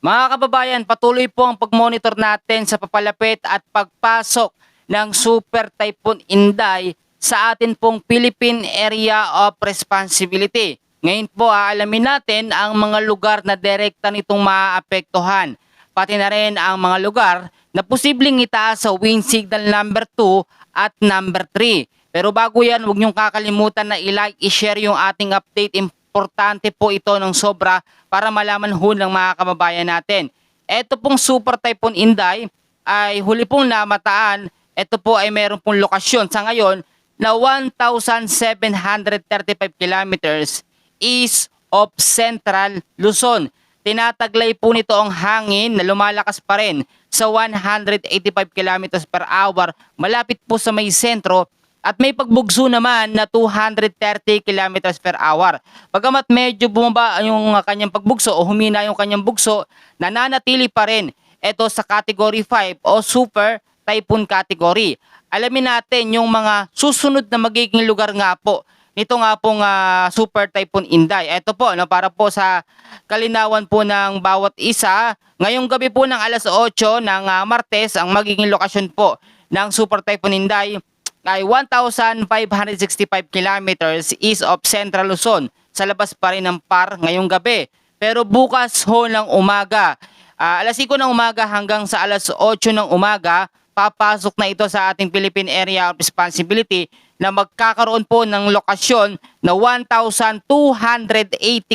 Mga kababayan, patuloy po ang pag-monitor natin sa papalapit at pagpasok ng Super Typhoon Inday sa atin pong Philippine Area of Responsibility. Ngayon po aalamin natin ang mga lugar na direkta nitong maaapektuhan, pati na rin ang mga lugar na posibleng itaas sa wind signal number 2 at number 3. Pero bago yan, huwag niyong kakalimutan na i-like, i-share yung ating update. Importante po ito ng sobra para malaman ho ng mga kababayan natin. Ito pong Super Typhoon Inday ay huli pong namataan. Ito po ay meron pong lokasyon sa ngayon na 1,735 kilometers east of Central Luzon. Tinataglay po nito ang hangin na lumalakas pa rin sa 185 kilometers per hour malapit po sa may sentro. At may pagbugso naman na 230 kilometers per hour. Bagamat medyo bumaba yung kanyang pagbugso o humina yung kanyang bugso, nananatili pa rin ito sa Category 5 o Super Typhoon Category. Alamin natin yung mga susunod na magiging lugar nga po nito nga pong Super Typhoon Inday. Ito po, para po sa kalinawan po ng bawat isa, ngayong gabi po ng alas 8 ng Martes, ang magiging lokasyon po ng Super Typhoon Inday ay 1,565 kilometers east of Central Luzon. Sa labas pa rin ng PAR ngayong gabi. Pero bukas ho ng umaga, alas 5 ng umaga hanggang sa alas 8 ng umaga, papasok na ito sa ating Philippine Area of Responsibility na magkakaroon po ng lokasyon na 1,280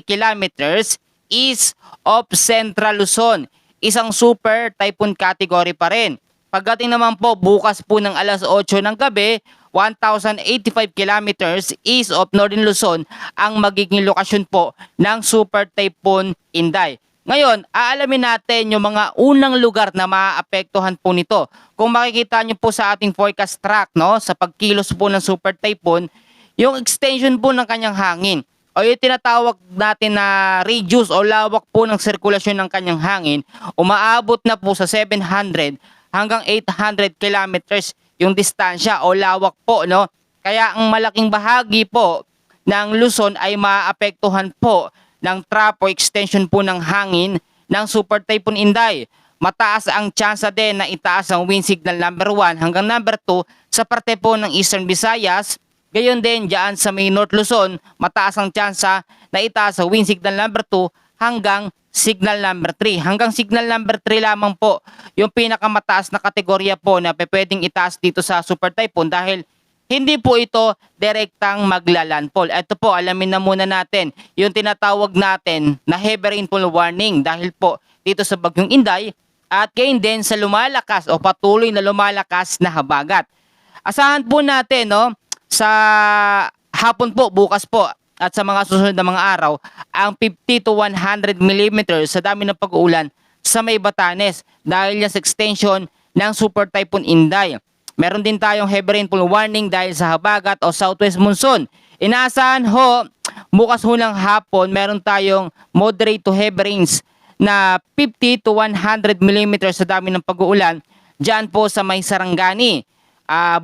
kilometers east of Central Luzon. Isang super typhoon category pa rin. Pagdating naman po bukas po ng alas 8 ng gabi, 1,085 kilometers east of Northern Luzon ang magiging lokasyon po ng Super Typhoon Inday. Ngayon, aalamin natin yung mga unang lugar na maaapektuhan po nito. Kung makikita nyo po sa ating forecast track, no, sa pagkilos po ng Super Typhoon, yung extension po ng kanyang hangin o yung tinatawag natin na radius o lawak po ng sirkulasyon ng kanyang hangin, umaabot na po sa 700 hanggang 800 kilometers yung distansya o lawak po, no? Kaya ang malaking bahagi po ng Luzon ay maapektuhan po ng trap o extension po ng hangin ng Super Typhoon Inday. Mataas ang tsansa din na itaas ang wind signal number 1 hanggang number 2 sa parte po ng Eastern Visayas. Gayon din dyan sa may North Luzon, mataas ang tsansa na itaas ang wind signal number 2 hanggang signal number 3. Hanggang signal number 3 lamang po yung pinakamataas na kategorya po na pwedeng itaas dito sa Super Typhoon dahil hindi po ito direktang maglalandfall. Ito po, alamin na muna natin yung tinatawag natin na heavy rainfall warning dahil po dito sa Bagyong Inday at gayon din sa lumalakas o patuloy na lumalakas na habagat. Asahan po natin, no, sa hapon po, bukas po, at sa mga susunod na mga araw, ang 50 to 100 mm sa dami ng pag-uulan sa may Batanes dahil yan sa extension ng Super Typhoon Inday. Meron din tayong heavy rainfall warning dahil sa habagat o southwest monsoon. Inaasahan ho, bukas ho ng hapon, meron tayong moderate to heavy rains na 50 to 100 mm sa dami ng pag-uulan dyan po sa may Sarangani.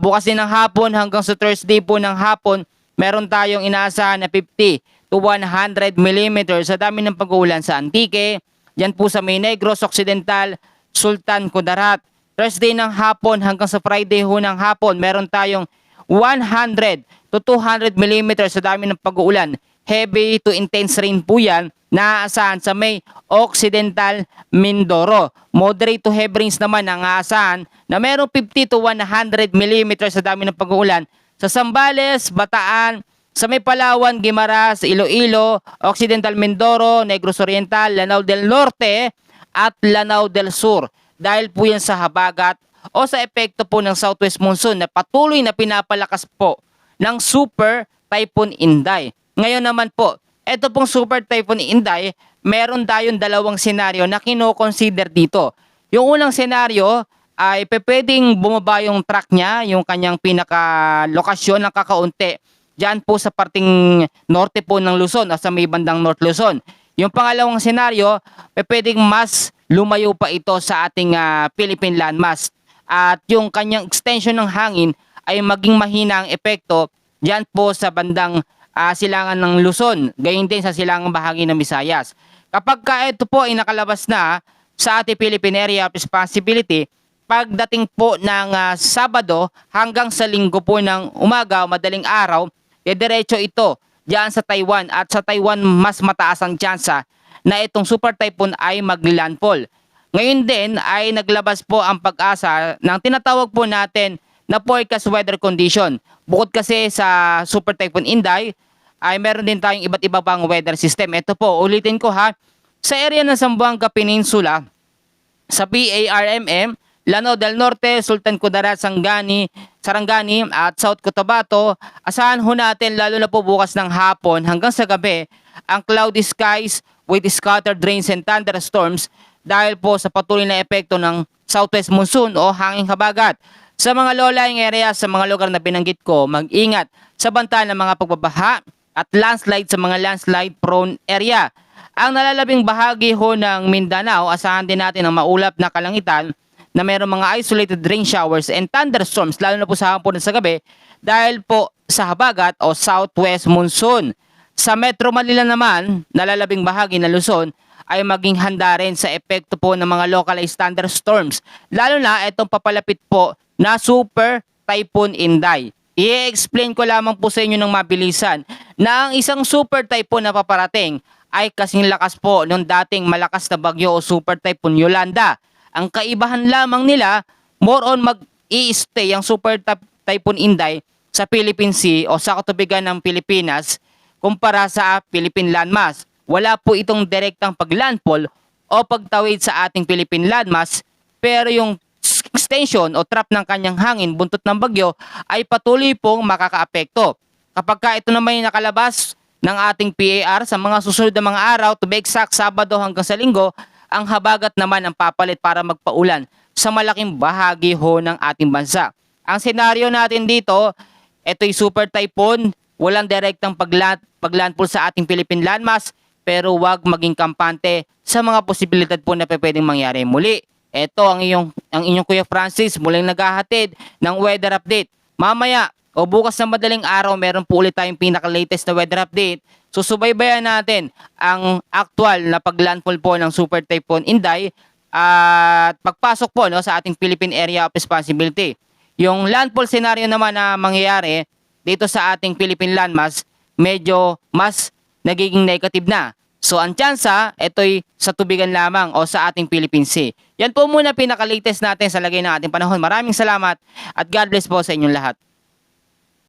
Bukas din ng hapon hanggang sa Thursday po ng hapon, meron tayong inaasahan na 50 to 100 mm sa dami ng pag-uulan sa Antique, dyan po sa may Negros Occidental, Sultan Kudarat. Thursday ng hapon hanggang sa Friday ho ng hapon, meron tayong 100 to 200 mm sa dami ng pag-uulan. Heavy to intense rain po yan, naaasahan sa may Occidental Mindoro. Moderate to heavy rains naman ang aasahan na merong 50 to 100 mm sa dami ng pag-uulan sa Zambales, Bataan, sa may Palawan, Guimaras, Iloilo, Occidental Mindoro, Negros Oriental, Lanao del Norte at Lanao del Sur. Dahil po yan sa habagat o sa epekto po ng southwest monsoon na patuloy na pinapalakas po ng Super Typhoon Inday. Ngayon naman po, ito pong Super Typhoon Inday, meron tayong dalawang senaryo na kino-consider dito. Yung unang senaryo ay pwedeng bumaba yung track niya, yung kanyang pinaka-lokasyon ng kakaunti. Diyan po sa parting norte po ng Luzon o sa may bandang North Luzon. Yung pangalawang senaryo, pwedeng mas lumayo pa ito sa ating Philippine landmass. At yung kanyang extension ng hangin ay maging mahina ang epekto diyan po sa bandang silangan ng Luzon. Gayon din sa silangang bahagi ng Visayas. Kapag ito po ay nakalabas na, sa ating Philippine Area of Responsibility pagdating po ng Sabado hanggang sa Linggo po ng umaga o madaling araw, diretso ito diyan sa Taiwan, at sa Taiwan mas mataas ang tsansa na itong super typhoon ay maglandfall. Ngayon din ay naglabas po ang Pag-asa ng tinatawag po natin na forecast weather condition. Bukod kasi sa Super Typhoon Inday, ay meron din tayong iba't iba pang weather system. Ito po, ulitin ko ha, sa area ng Zamboanga Peninsula, sa PARMM, Lanao del Norte, Sultan Kudarat, Sarangani at South Cotabato, asahan ho natin lalo na po bukas ng hapon hanggang sa gabi ang cloudy skies with scattered rains and thunderstorms dahil po sa patuloy na epekto ng southwest monsoon o hanging habagat. Sa mga low-lying areas, sa mga lugar na binanggit ko, mag-ingat sa banta ng mga pagbabaha at landslide sa mga landslide-prone area. Ang nalalabing bahagi ho ng Mindanao, asahan din natin ang maulap na kalangitan na mayroong mga isolated rain showers and thunderstorms, lalo na po sa hapon at sa gabi, dahil po sa habagat o southwest monsoon. Sa Metro Manila naman, nalalabing bahagi ng Luzon, ay maging handa rin sa epekto po ng mga localized thunderstorms, lalo na itong papalapit po na Super Typhoon Inday. I-explain ko lamang po sa inyo ng mabilisan na ang isang super typhoon na paparating ay kasing lakas po ng dating malakas na bagyo o Super Typhoon Yolanda. Ang kaibahan lamang nila, more on mag-i-stay ang Super Typhoon Inday sa Philippine Sea o sa katubigan ng Pilipinas kumpara sa Philippine landmass. Wala po itong direktang paglandfall o pagtawid sa ating Philippine landmass, pero yung extension o trap ng kanyang hangin buntot ng bagyo ay patuloy pong makakaapekto. Kapag ka ito naman yung nakalabas ng ating PAR sa mga susunod na mga araw, to be exact Sabado hanggang sa Linggo, ang habagat naman ang papalit para magpaulan sa malaking bahagi ho ng ating bansa. Ang senaryo natin dito, ito'y super typhoon, walang direktang paglandfall sa ating Philippine landmass, pero wag maging kampante sa mga posibilidad po na pwedeng mangyari muli. Ito ang inyong Kuya Francis muling naghahatid ng weather update. Mamaya o bukas na madaling araw meron po ulit tayong pinaka-latest na weather update. Susubaybayan natin ang actual na paglandfall po ng Super Typhoon Inday at pagpasok po sa ating Philippine Area of Responsibility. Yung landfall scenario naman na mangyayari dito sa ating Philippine landmass, medyo mas nagiging negative na. So ang tsansa, ito'y sa tubigan lamang o sa ating Philippine Sea. Yan po muna pinaka-latest natin sa lagay ng ating panahon. Maraming salamat at God bless po sa inyong lahat.